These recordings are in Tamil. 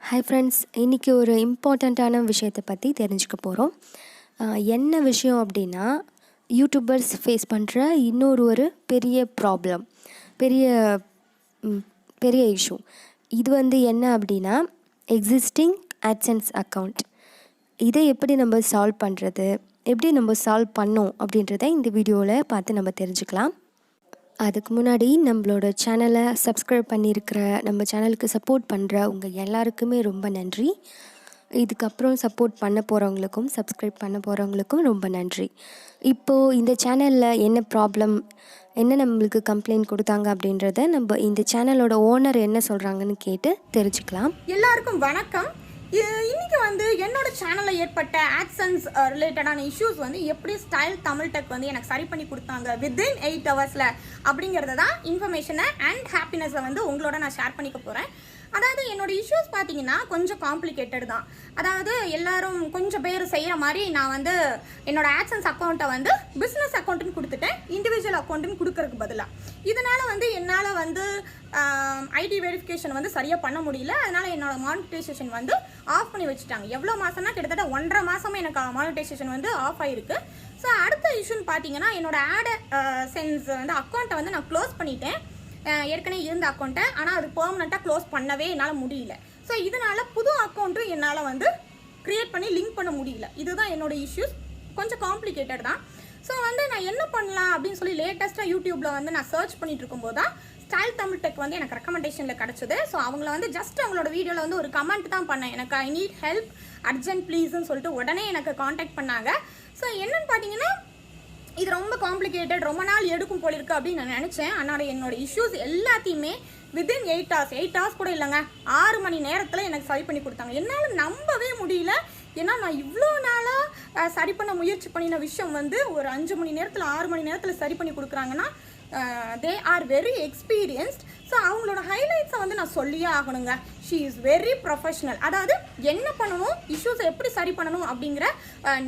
ஹாய் ஃப்ரெண்ட்ஸ், இன்றைக்கி ஒரு இம்பார்ட்டண்ட்டான விஷயத்தை பற்றி தெரிஞ்சுக்க போகிறோம். என்ன விஷயம் அப்படின்னா, யூடியூபர்ஸ் ஃபேஸ் பண்ணுற ஒரு பெரிய ப்ராப்ளம், பெரிய பெரிய இஷ்யூ. இது என்ன அப்படின்னா, எக்ஸிஸ்டிங் AdSense அக்கௌண்ட். இதை எப்படி நம்ம சால்வ் பண்ணுறது, எப்படி நம்ம சால்வ் பண்ணோம் அப்படின்றத இந்த வீடியோவில் பார்த்து நம்ம தெரிஞ்சுக்கலாம். அதுக்கு முன்னாடி நம்மளோட சேனலை சப்ஸ்கிரைப் பண்ணியிருக்கிற, நம்ம சேனலுக்கு சப்போர்ட் பண்ணுற உங்கள் எல்லாருக்குமே ரொம்ப நன்றி. இதுக்கப்புறம் சப்போர்ட் பண்ண போகிறவங்களுக்கும் சப்ஸ்கிரைப் பண்ண போகிறவங்களுக்கும் ரொம்ப நன்றி. இப்போது இந்த சேனலில் என்ன ப்ராப்ளம், என்ன நம்மளுக்கு கம்ப்ளைண்ட் கொடுத்தாங்க அப்படின்றத நம்ம இந்த சேனலோட ஓனர் என்ன சொல்கிறாங்கன்னு கேட்டு தெரிஞ்சுக்கலாம். எல்லாருக்கும் வணக்கம். இன்னைக்கு என்னோட சேனலில் ஏற்பட்ட AdSense ரிலேட்டடான இஷ்யூஸ் எப்படி ஸ்டைல் தமிழ் டெக் எனக்கு சரி பண்ணி கொடுத்தாங்க வித்தின் 8 ஹவர்ஸில் அப்படிங்கிறத தான் இன்ஃபர்மேஷனை அண்ட் ஹாப்பினஸை உங்களோட நான் ஷேர் பண்ணிக்க போகிறேன். அதாவது என்னோட இஷ்யூஸ் பார்த்தீங்கன்னா கொஞ்சம் காம்ப்ளிகேட்டட் தான். அதாவது எல்லாரும் கொஞ்சம் பேர் செய்கிற மாதிரி நான் என்னோட AdSense அக்கௌண்ட்டை பிஸ்னஸ் அக்கௌண்ட்டுன்னு கொடுத்துட்டேன், இண்டிவிஜுவல் அக்கௌண்ட்டுன்னு கொடுக்கறதுக்கு பதிலாக. இதனால் என்னால் ஐடி வெரிஃபிகேஷன் சரியாக பண்ண முடியல. அதனால் என்னோட மானிட்டைசேஷன் ஆஃப் பண்ணி வச்சுட்டாங்க. எவ்வளோ மாதம்னா கிட்டத்தட்ட 1.5 மாதமே எனக்கு மானிட்டைசேஷன் ஆஃப் ஆகிருக்கு. ஸோ அடுத்த இஷ்யூன்னு பார்த்தீங்கன்னா, என்னோட AdSense அக்கௌண்ட்டை நான் க்ளோஸ் பண்ணிட்டேன், ஏற்கனவே இருந்த அக்கௌண்ட்டை. ஆனால் அது பெர்மனெண்ட்டாக க்ளோஸ் பண்ணவே என்னால் முடியல. ஸோ இதனால் புது அக்கௌண்ட்டும் என்னால் க்ரியேட் பண்ணி லிங்க் பண்ண முடியல. இதுதான் என்னோடய இஷ்யூஸ். கொஞ்சம் காம்ப்ளிகேட்டட் தான். ஸோ நான் என்ன பண்ணலாம் அப்படின்னு சொல்லி லேட்டஸ்ட்டாக யூடியூப்பில் நான் சர்ச் பண்ணிட்டு இருக்கும்போது தான் ஸ்டைல் தமிழ் டெக் எனக்கு ரெக்கமெண்டேஷனில் கிடச்சிது. ஸோ அவங்கள ஜஸ்ட் அவங்களோட வீடியோவில் ஒரு கமெண்ட் தான் பண்ணேன், எனக்கு ஐ நீட் ஹெல்ப் அர்ஜென்ட் ப்ளீஸ்ன்னு சொல்லிட்டு உடனே எனக்கு காண்டாக்ட் பண்ணாங்க. ஸோ என்னன்னு பார்த்தீங்கன்னா, இது ரொம்ப காம்ப்ளிகேட்டட், ரொம்ப நாள் எடுக்கும் போல இருக்குது அப்படின்னு நான் நினச்சேன். ஆனால் என்னோட இஷ்யூஸ் எல்லாத்தையுமே வித்தின் 8 ஹவர்ஸ் கூட இல்லைங்க, 6 மணி நேரத்தில் எனக்கு சரி பண்ணி கொடுத்தாங்க. என்னால் நம்பவே முடியல. ஏன்னா நான் இவ்வளோ நாளாக சரி பண்ண முயற்சி பண்ணின விஷயம் ஒரு 5 மணி நேரத்தில் 6 மணி நேரத்தில் சரி பண்ணி கொடுக்குறாங்கன்னா they are very experienced. So அவங்களோட ஹைலைட்ஸை நான் சொல்லியே ஆகணுங்க. She is very professional. அதாவது என்ன பண்ணணும், இஷ்யூஸை எப்படி சரி பண்ணணும் அப்படிங்கிற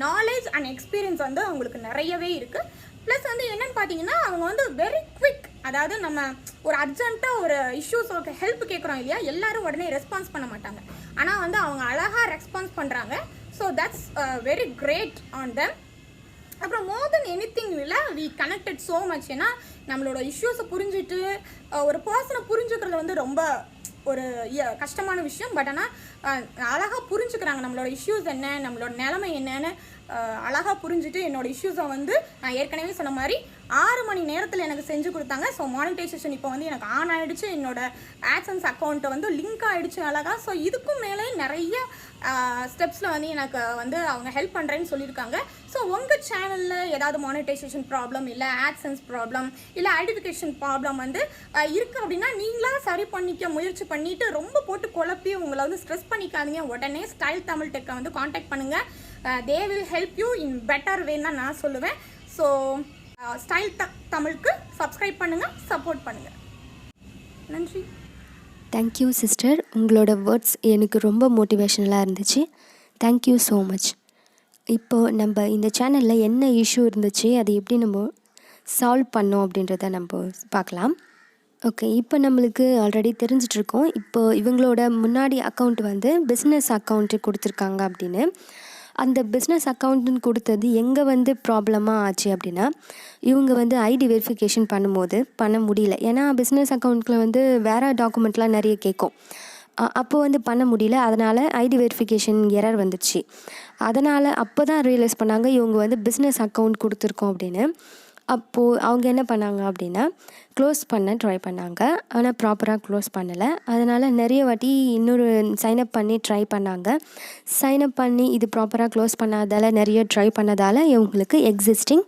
நாலேஜ் அண்ட் எக்ஸ்பீரியன்ஸ் அவங்களுக்கு நிறையவே இருக்குது. ப்ளஸ் என்னென்னு பார்த்தீங்கன்னா, அவங்க வெரி குவிக். அதாவது நம்ம ஒரு அர்ஜென்ட்டாக ஒரு இஷ்யூஸோட ஹெல்ப் கேட்குறோம் இல்லையா, எல்லாரும் உடனே ரெஸ்பான்ஸ் பண்ண மாட்டாங்க. ஆனால் அவங்க அழகாக ரெஸ்பான்ஸ் பண்ணுறாங்க. So that's very great on them. அப்புறம் மோர் தென் எனிதிங் இல்லை, வி கனெக்டட் ஸோ மச். ஏன்னா நம்மளோட இஷ்யூஸை புரிஞ்சுட்டு ஒரு பர்சனை புரிஞ்சுக்கிறது ரொம்ப ஒரு கஷ்டமான விஷயம். பட் ஆனால் அழகாக புரிஞ்சுக்கிறாங்க நம்மளோட இஷ்யூஸ் என்ன, நம்மளோட நிலைமை என்னன்னு அழகாக புரிஞ்சுட்டு என்னோடய இஷ்யூஸை நான் ஏற்கனவே சொன்ன மாதிரி 6 மணி நேரத்தில் எனக்கு செஞ்சு கொடுத்தாங்க. ஸோ மானிட்டைசேஷன் இப்போ எனக்கு ஆன் ஆகிடுச்சு, என்னோட AdSense அக்கௌண்ட்டை லிங்க் ஆகிடுச்சு அழகாக. ஸோ இதுக்கும் மேலே நிறைய ஸ்டெப்ஸில் எனக்கு அவங்க ஹெல்ப் பண்ணுறேன்னு சொல்லியிருக்காங்க. ஸோ உங்கள் சேனலில் ஏதாவது மானிட்டைசேஷன் ப்ராப்ளம் இல்லை AdSense ப்ராப்ளம் இல்லை ஐடென்டிஃபிகேஷன் ப்ராப்ளம் இருக்குது அப்படின்னா, நீங்களாக சரி பண்ணிக்க முயற்சி பண்ணிவிட்டு ரொம்ப போட்டு குழப்பி உங்களை ஸ்ட்ரெஸ் பண்ணிக்காதீங்க. உடனே ஸ்டைல் தமிழ் டெக்கை காண்டாக்ட் பண்ணுங்கள். they will help you in better way தான் நான் சொல்லுவேன். ஸோ ஸ்டைல் தமிழுக்கு சப்ஸ்கிரைப் பண்ணுங்கள், சப்போர்ட் பண்ணுங்கள். நன்றி. தேங்க்யூ சிஸ்டர், உங்களோட வேர்ட்ஸ் எனக்கு ரொம்ப மோட்டிவேஷனலாக இருந்துச்சு. Thank you so much. இப்போது நம்ம இந்த சேனலில் என்ன இஷ்யூ இருந்துச்சு, அதை எப்படி நம்ம சால்வ் பண்ணோம் அப்படின்றத நம்ம பார்க்கலாம். ஓகே, இப்போ நம்மளுக்கு ஆல்ரெடி தெரிஞ்சிட்ருக்கோம். இப்போது இவங்களோட முன்னாடி அக்கௌண்ட் பிஸ்னஸ் அக்கௌண்ட்டு கொடுத்துருக்காங்க அப்படின்னு. அந்த பிஸ்னஸ் அக்கௌண்ட்டுன்னு கொடுத்தது எங்கே ப்ராப்ளமாக ஆச்சு அப்படின்னா, இவங்க ஐடி வெரிஃபிகேஷன் பண்ணும்போது பண்ண முடியல. ஏன்னா பிஸ்னஸ் அக்கௌண்ட்டில் வேறு டாக்குமெண்ட்லாம் நிறைய கேட்கும். அப்போது பண்ண முடியல. அதனால் ஐடி வெரிஃபிகேஷன் எரர் வந்துடுச்சு. அதனால் அப்போ தான் ரியலைஸ் பண்ணாங்க இவங்க பிஸ்னஸ் அக்கௌண்ட் கொடுத்துருக்கோம் அப்படின்னு. அப்போது அவங்க என்ன பண்ணாங்க அப்படின்னா, க்ளோஸ் பண்ண ட்ரை பண்ணாங்க. ஆனால் ப்ராப்பராக க்ளோஸ் பண்ணலை. அதனால் நிறைய வாட்டி இன்னொரு சைனப் பண்ணி ட்ரை பண்ணாங்க. சைனப் பண்ணி இது ப்ராப்பராக க்ளோஸ் பண்ணாதால், நிறைய ட்ரை பண்ணதால் இவங்களுக்கு எக்ஸிஸ்டிங்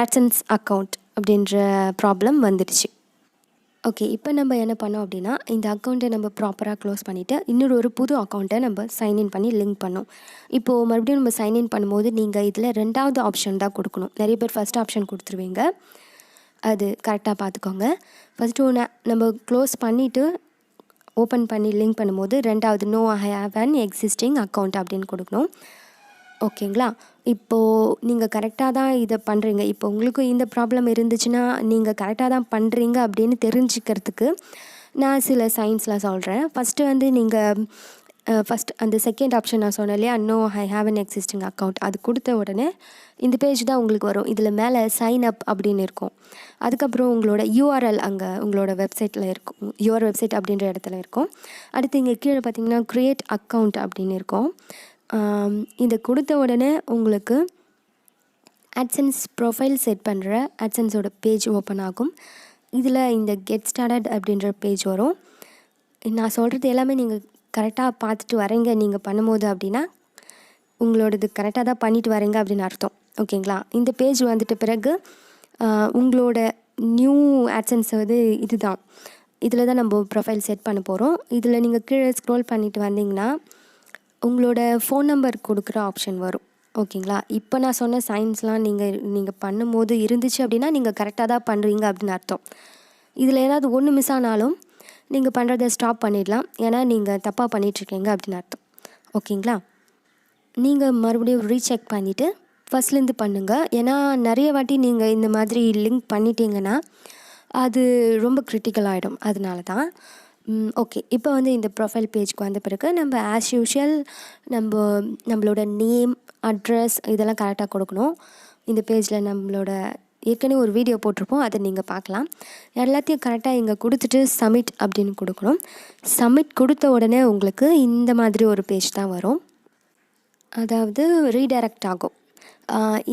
AdSense அக்கௌண்ட் அப்படின்ற ப்ராப்ளம் வந்துடுச்சு. ஓகே, இப்போ நம்ம என்ன பண்ணோம் அப்படின்னா, இந்த அக்கௌண்ட்டை நம்ம ப்ராப்பராக க்ளோஸ் பண்ணிவிட்டு இன்னொரு புது அக்கௌண்ட்டை நம்ம சைன்இன் பண்ணி லிங்க் பண்ணோம். இப்போது மறுபடியும் நம்ம சைன்இன் பண்ணும்போது நீங்கள் இதில் 2வது ஆப்ஷன் தான் கொடுக்கணும். நிறைய பேர் ஃபஸ்ட் ஆப்ஷன் கொடுத்துருவீங்க, அது கரெக்டாக பார்த்துக்கோங்க. ஃபஸ்ட்டு ஒன்று நம்ம க்ளோஸ் பண்ணிவிட்டு ஓப்பன் பண்ணி லிங்க் பண்ணும்போது 2வது no I have an existing account அப்படின்னு கொடுக்கணும். ஓகேங்களா? இப்போது நீங்கள் கரெக்டாக தான் இதை பண்ணுறீங்க. இப்போ உங்களுக்கு இந்த ப்ராப்ளம் இருந்துச்சுன்னா நீங்கள் கரெக்டாக தான் பண்ணுறீங்க அப்படின்னு தெரிஞ்சுக்கிறதுக்கு நான் சில சைன்ஸ்லாம் சொல்கிறேன். ஃபஸ்ட்டு நீங்கள் ஃபஸ்ட் அந்த செகண்ட் ஆப்ஷன் நான் சொன்னேன் இல்லையா, no I have an existing account, அது கொடுத்த உடனே இந்த பேஜ் தான் உங்களுக்கு வரும். இதில் மேலே சைன் அப் அப்படின்னு இருக்கும். அதுக்கப்புறம் உங்களோட யூஆர்எல் அங்கே உங்களோட வெப்சைட்டில் இருக்கும், யுவர் வெப்சைட் அப்படின்ற இடத்துல இருக்கும். அடுத்து இங்கே கீழே பார்த்தீங்கன்னா க்ரியேட் அக்கௌண்ட் அப்படின்னு இருக்கும். இதை கொடுத்த உடனே உங்களுக்கு AdSense ப்ரொஃபைல் செட் பண்ணுற AdSenseோட பேஜ் ஓப்பன் ஆகும். இதில் இந்த கெட் ஸ்டார்டட் அப்படின்ற பேஜ் வரும். நான் சொல்கிறது எல்லாமே நீங்கள் கரெக்டாக பார்த்துட்டு வரீங்க நீங்கள் பண்ணும்போது அப்படின்னா உங்களோடது கரெக்டாக தான் பண்ணிட்டு வரீங்க அப்படின்னு அர்த்தம். ஓகேங்களா? இந்த பேஜ் வந்துட்ட பிறகு உங்களோட நியூ AdSense வந்து இதுதான், இதில் தான் நம்ம ப்ரொஃபைல் செட் பண்ண போகிறோம். இதில் நீங்கள் கீழே ஸ்க்ரோல் பண்ணிட்டு வந்தீங்கன்னா உங்களோட ஃபோன் நம்பர் கொடுக்குற ஆப்ஷன் வரும். ஓகேங்களா? இப்போ நான் சொன்ன சைன்ஸ்லாம் நீங்கள் பண்ணும்போது இருந்துச்சு அப்படின்னா நீங்கள் கரெக்டாக தான் பண்ணுறீங்க அப்படின்னு அர்த்தம். இதில் ஏதாவது ஒன்று மிஸ் ஆனாலும் நீங்கள் பண்ணுறதை ஸ்டாப் பண்ணிடலாம், ஏன்னா நீங்கள் தப்பாக பண்ணிகிட்ருக்கீங்க அப்படின்னு அர்த்தம். ஓகேங்களா? நீங்கள் மறுபடியும் ரீசெக் பண்ணிவிட்டு ஃபஸ்ட்லேருந்து பண்ணுங்கள். ஏன்னா நிறைய வாட்டி நீங்கள் இந்த மாதிரி லிங்க் பண்ணிட்டீங்கன்னா அது ரொம்ப கிரிட்டிக்கல் ஆகிடும். அதனால தான். ஓகே, இப்போ வந்து இந்த ப்ரொஃபைல் பேஜ்க்கு வந்த பிறகு நம்ம ஆஸ் யூஷுவல் நம்மளோட நேம், அட்ரஸ் இதெல்லாம் கரெக்டாக கொடுக்கணும். இந்த பேஜில் நம்மளோட ஏற்கனவே ஒரு வீடியோ போட்டிருப்போம், அதை நீங்கள் பார்க்கலாம். எல்லாத்தையும் கரெக்டாக இங்கே கொடுத்துட்டு சப்மிட் அப்படின்னு கொடுக்கணும். சப்மிட் கொடுத்த உடனே உங்களுக்கு இந்த மாதிரி ஒரு பேஜ் தான் வரும், அதாவது ரீடைரக்ட் ஆகும்.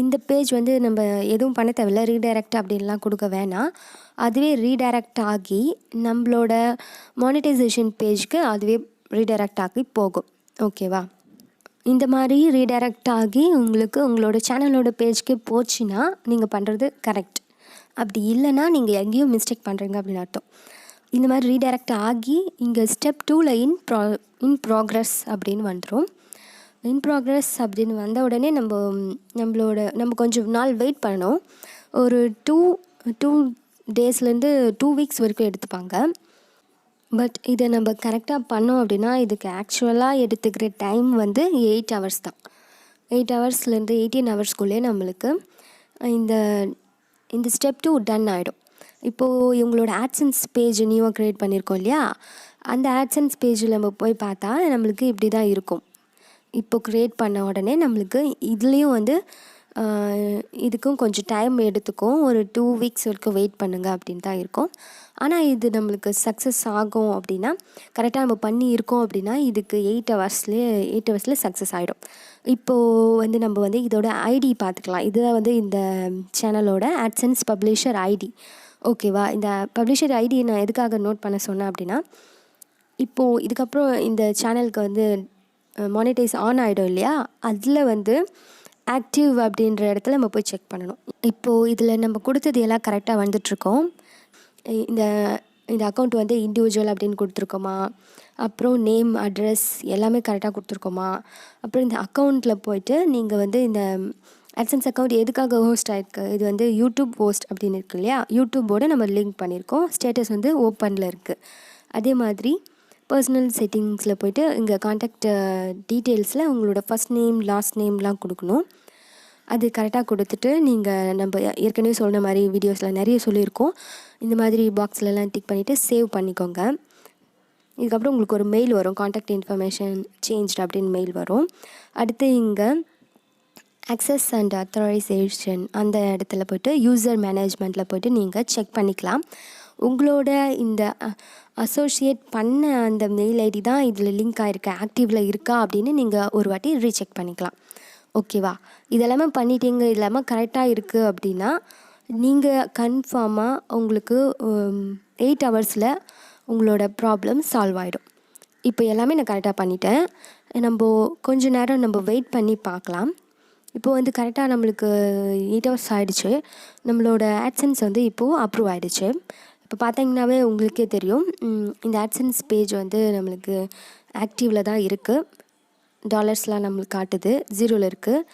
இந்த பேஜ் வந்து நம்ம எதுவும் பண்ண தேவையில்லை, ரீடைரக்ட் அப்படின்லாம் கொடுக்க வேணாம். அதுவே ரீடைரக்ட் ஆகி நம்மளோட மானிட்டைசேஷன் பேஜ்க்கு அதுவே ரீடைரக்ட் ஆகி போகும். ஓகேவா? இந்த மாதிரி ரீடைரக்ட் ஆகி உங்களுக்கு உங்களோட சேனலோட பேஜ்க்கு போச்சுன்னா நீங்கள் பண்ணுறது கரெக்ட். அப்படி இல்லைன்னா நீங்கள் எங்கேயும் மிஸ்டேக் பண்ணுறீங்க அப்படின்னு அர்த்தம். இந்த மாதிரி ரீடைரக்ட் ஆகி இங்கே ஸ்டெப் 2ல் இன் ப்ராக்ரஸ் அப்படின்னு வந்துடும். இன் ப்ராக்ரஸ் அப்படின்னு வந்த உடனே நம்ம கொஞ்சம் நாள் வெயிட் பண்ணணும். ஒரு டூ டேஸ்லேருந்து 2 வீக்ஸ் வரைக்கும் எடுத்துப்பாங்க. பட் இதை நம்ம கரெக்டாக பண்ணோம் அப்படின்னா இதுக்கு ஆக்சுவலாக எடுத்துக்கிற டைம் வந்து 8 ஹவர்ஸ் தான். 8 ஹவர்ஸ்லேருந்து 18 ஹவர்ஸ்க்குள்ளே நம்மளுக்கு இந்த ஸ்டெப் 2 டன் ஆகிடும். இப்போது இவங்களோட AdSense பேஜ் நியூவாக க்ரியேட் பண்ணியிருக்கோம் இல்லையா, அந்த AdSense பேஜில் நம்ம போய் பார்த்தா நம்மளுக்கு இப்படி தான் இருக்கும். இப்போ க்ரியேட் பண்ண உடனே நம்மளுக்கு இதுலேயும் வந்து இதுக்கும் கொஞ்சம் டைம் எடுத்துக்கும், ஒரு 2 வீக்ஸ் வரைக்கும் வெயிட் பண்ணுங்கள் அப்படின்னு தான் இருக்கும். ஆனால் இது நம்மளுக்கு சக்ஸஸ் ஆகும் அப்படின்னா, கரெக்டாக நம்ம பண்ணியிருக்கோம் அப்படின்னா இதுக்கு 8 ஹவர்ஸில் சக்ஸஸ் ஆகிடும். இப்போது வந்து நம்ம வந்து இதோட ஐடி பார்த்துக்கலாம். இதுதான் வந்து இந்த சேனலோட AdSense பப்ளிஷர் ஐடி. ஓகேவா? இந்த பப்ளிஷர் ஐடி நான் எதுக்காக நோட் பண்ண சொன்னேன் அப்படின்னா, இப்போது இதுக்கப்புறம் இந்த சேனலுக்கு வந்து மானிட்டைஸ் ஆன் ஆகிடும் இல்லையா, அதில் வந்து ஆக்டிவ் அப்படின்ற இடத்துல நம்ம போய் செக் பண்ணணும். இப்போது இதில் நம்ம கொடுத்தது எல்லாம் கரெக்டாக வந்துட்ருக்கோம். இந்த அக்கௌண்ட் வந்து இண்டிவிஜுவல் அப்படின்னு கொடுத்துருக்கோமா, அப்புறம் நேம், அட்ரஸ் எல்லாமே கரெக்டாக கொடுத்துருக்கோமா, அப்புறம் இந்த அக்கௌண்ட்டில் போய்ட்டு நீங்கள் வந்து இந்த AdSense அக்கௌண்ட் எதுக்காக ஹோஸ்ட் ஆகிருக்கு, இது வந்து யூடியூப் ஹோஸ்ட் அப்படின்னு இருக்கு இல்லையா, யூடியூப்போடு நம்ம லிங்க் பண்ணியிருக்கோம். ஸ்டேட்டஸ் வந்து ஓப்பனில் இருக்குது. அதே மாதிரி பர்சனல் செட்டிங்ஸில் போய்ட்டு இங்கே கான்டாக்ட் டீட்டெயில்ஸில் உங்களோட ஃபஸ்ட் நேம், லாஸ்ட் நேம்லாம் கொடுக்கணும். அது கரெக்டாக கொடுத்துட்டு நம்ம ஏற்கனவே சொன்ன மாதிரி வீடியோஸில் நிறைய சொல்லியிருக்கோம், இந்த மாதிரி பாக்ஸ்லலாம் டிக் பண்ணிவிட்டு சேவ் பண்ணிக்கோங்க. இதுக்கப்புறம் உங்களுக்கு ஒரு மெயில் வரும், கான்டாக்ட் இன்ஃபர்மேஷன் சேஞ்ச்டு அப்படின்னு மெயில் வரும். அடுத்து இங்கே அக்சஸ் அண்ட் அத்தாரைசேஷன் அந்த இடத்துல போய்ட்டு யூசர் மேனேஜ்மெண்ட்டில் போய்ட்டு நீங்கள் செக் பண்ணிக்கலாம். உங்களோட இந்த அசோசியேட் பண்ண அந்த மெயில் ஐடி தான் இதில் லிங்க் ஆகிருக்கு, ஆக்டிவில் இருக்கா அப்படின்னு நீங்கள் ஒரு வாட்டி ரீசெக் பண்ணிக்கலாம். ஓகேவா? இதெல்லாமே பண்ணிட்டீங்க, இதெல்லாமே கரெக்டாக இருக்குது அப்படின்னா நீங்கள் கன்ஃபார்மாக உங்களுக்கு 8 ஹவர்ஸில் உங்களோட ப்ராப்ளம் சால்வ் ஆகிடும். இப்போ எல்லாமே நான் கரெக்டாக பண்ணிட்டேன். நம்ம கொஞ்சம் நேரம் நம்ம வெயிட் பண்ணி பார்க்கலாம். இப்போது வந்து கரெக்டாக நம்மளுக்கு 8 ஹவர்ஸ் ஆகிடுச்சு. நம்மளோட AdSense வந்து இப்போது அப்ரூவ் ஆகிடுச்சு. இப்போ பார்த்தீங்கன்னாவே உங்களுக்கே தெரியும், இந்த AdSense பேஜ் வந்து நம்மளுக்கு ஆக்டிவில் தான் இருக்குது. டாலர்ஸ்லாம் நம்மளுக்கு காட்டுது, 0ல் இருக்குது.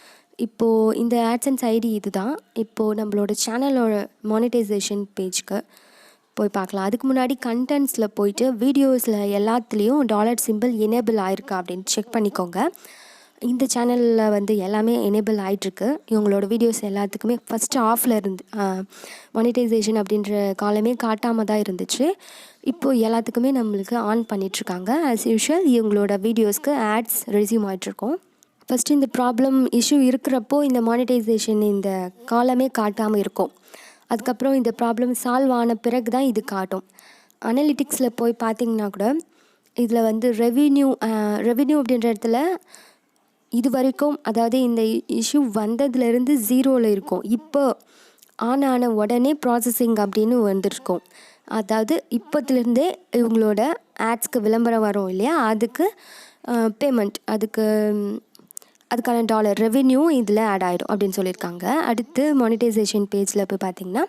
இப்போது இந்த AdSense ஐடி இது தான். இப்போது நம்மளோட சேனலோட மானிட்டைசேஷன் பேஜ்க்கு போய் பார்க்கலாம். அதுக்கு முன்னாடி கண்டென்ட்ஸில் போயிட்டு வீடியோஸில் எல்லாத்துலேயும் டாலர் சிம்பிள் எனேபிள் ஆகிருக்கா அப்படின்னு செக் பண்ணிக்கோங்க. இந்த சேனலில் வந்து எல்லாமே எனேபிள் ஆகிட்டுருக்கு. இவங்களோட வீடியோஸ் எல்லாத்துக்குமே ஃபஸ்ட்டு ஆஃபில் இருந்து மானிட்டைசேஷன் அப்படின்ற காலமே காட்டாமல் தான் இருந்துச்சு. இப்போது எல்லாத்துக்குமே நம்மளுக்கு ஆன் பண்ணிகிட்ருக்காங்க. ஆஸ் யூஷுவல் இவங்களோட வீடியோஸ்க்கு ஆட்ஸ் ரெஸ்யூம் ஆகிட்ருக்கோம். ஃபஸ்ட்டு இந்த ப்ராப்ளம் இஷ்யூ இருக்கிறப்போ இந்த மானிட்டைசேஷன் இந்த காலமே காட்டாமல் இருக்கும். அதுக்கப்புறம் இந்த ப்ராப்ளம் சால்வ் ஆன பிறகு தான் இது காட்டும். அனலிட்டிக்ஸில் போய் பார்த்திங்கன்னா கூட இதில் வந்து ரெவின்யூ அப்படின்ற இடத்துல இது வரைக்கும், அதாவது இந்த இஷ்யூ வந்ததுலேருந்து 0ல் இருக்கும். இப்போ ஆன உடனே ப்ராசஸிங் அப்படின்னு வந்துருக்கும். அதாவது இப்போத்துலேருந்தே இவங்களோட ஆட்ஸ்க்கு விளம்பரம் வரும் இல்லையா, அதுக்கு பேமெண்ட், அதுக்கான டாலர் ரெவின்யூ இதில் ஆட் ஆகிடும் அப்படின்னு சொல்லியிருக்காங்க. அடுத்து மானிட்டைசேஷன் பேஜில் போய் பார்த்திங்கன்னா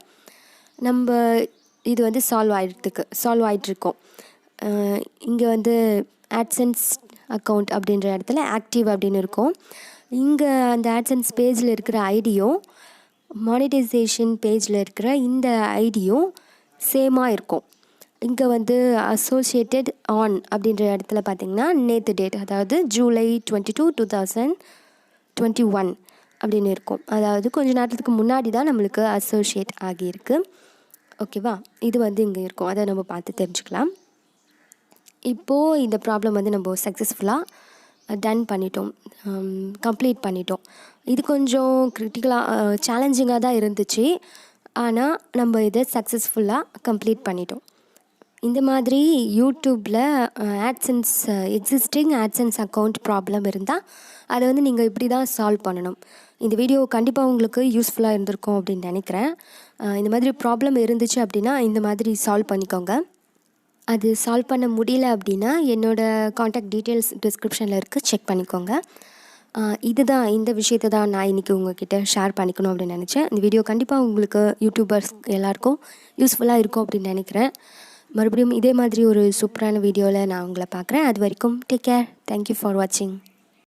நம்ம இது வந்து சால்வ் ஆகிட்டுருக்கோம். இங்கே வந்து ஆட்சென்ஸ் அக்கௌண்ட் அப்படின்ற இடத்துல ஆக்டிவ் அப்படின்னு இருக்கும். இங்கே அந்த ஆட்சென்ஸ் பேஜில் இருக்கிற ஐடியும் மானிட்டைசேஷன் பேஜில் இருக்கிற இந்த ஐடியும் சேமாக இருக்கும். இங்கே வந்து அசோசியேட்டட் ஆன் அப்படின்ற இடத்துல பார்த்திங்கன்னா நேற்று டேட், அதாவது ஜூலை 22, 2021 அப்படின்னு இருக்கும். அதாவது கொஞ்சம் நேரத்துக்கு முன்னாடி தான் நம்மளுக்கு அசோசியேட் ஆகியிருக்கு. ஓகேவா, இது வந்து இங்கே இருக்கும். அதை நம்ம பார்த்து தெரிஞ்சுக்கலாம். இப்போது இந்த ப்ராப்ளம் வந்து நம்ம சக்ஸஸ்ஃபுல்லாக டன் பண்ணிட்டோம், கம்ப்ளீட் பண்ணிட்டோம். இது கொஞ்சம் கிரிட்டிக்கலாக சேலஞ்சிங்காக தான் இருந்துச்சு. ஆனால் நம்ம இதை சக்ஸஸ்ஃபுல்லாக கம்ப்ளீட் பண்ணிட்டோம். இந்த மாதிரி யூடியூப்பில் AdSense existing AdSense account problem இருந்தால் அதை வந்து நீங்கள் இப்படி தான் சால்வ் பண்ணணும். இந்த வீடியோ கண்டிப்பாக உங்களுக்கு யூஸ்ஃபுல்லாக இருந்திருக்கும் அப்படின்னு நினைக்கிறேன். இந்த மாதிரி ப்ராப்ளம் இருந்துச்சு அப்படின்னா இந்த மாதிரி சால்வ் பண்ணிக்கோங்க. அது சால்வ் பண்ண முடியல அப்படின்னா என்னோடய காண்டாக்ட் டீட்டெயில்ஸ் டிஸ்கிரிப்ஷனில் இருக்குது, செக் பண்ணிக்கோங்க. இந்த விஷயத்தை தான் நான் இன்றைக்கி உங்கள்கிட்ட ஷேர் பண்ணிக்கணும் அப்படின்னு நினச்சேன். இந்த வீடியோ கண்டிப்பாக உங்களுக்கு யூடியூபர்ஸ் எல்லாேருக்கும் யூஸ்ஃபுல்லாக இருக்கும் அப்படின்னு நினைக்கிறேன். மறுபடியும் இதே மாதிரி ஒரு சூப்பரான வீடியோவில் நான் உங்களை பார்க்குறேன். அது வரைக்கும் டேக் கேர். தேங்க்யூ ஃபார் வாட்சிங்.